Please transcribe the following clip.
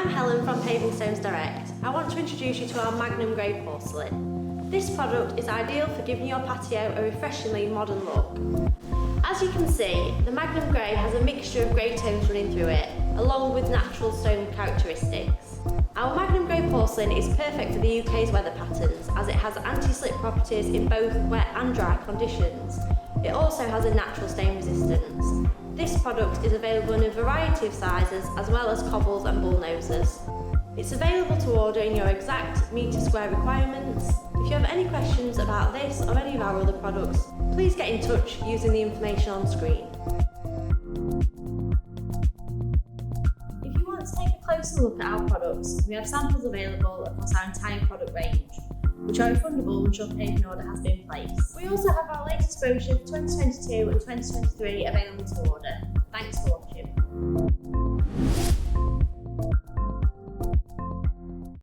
I'm Helen from Paving Stones Direct. I want to introduce you to our Magnum Grey Porcelain. This product is ideal for giving your patio a refreshingly modern look. As you can see, the Magnum Grey has a mixture of grey tones running through it, along with natural stone characteristics. Our Magnum Grey Porcelain is perfect for the UK's weather patterns as it has anti-slip properties in both wet and dry conditions. It also has a natural stain resistance. This product is available in a variety of sizes as well as cobbles and bullnoses. It's available to order in your exact metre square requirements. If you have any questions about this or any of our other products, please get in touch using the information on screen. If you want to take a closer look at our products, we have samples available across our entire product range, which are refundable once your paving order has been placed. We also have our latest brochure for 2022 and 2023 available to order. Thanks for watching.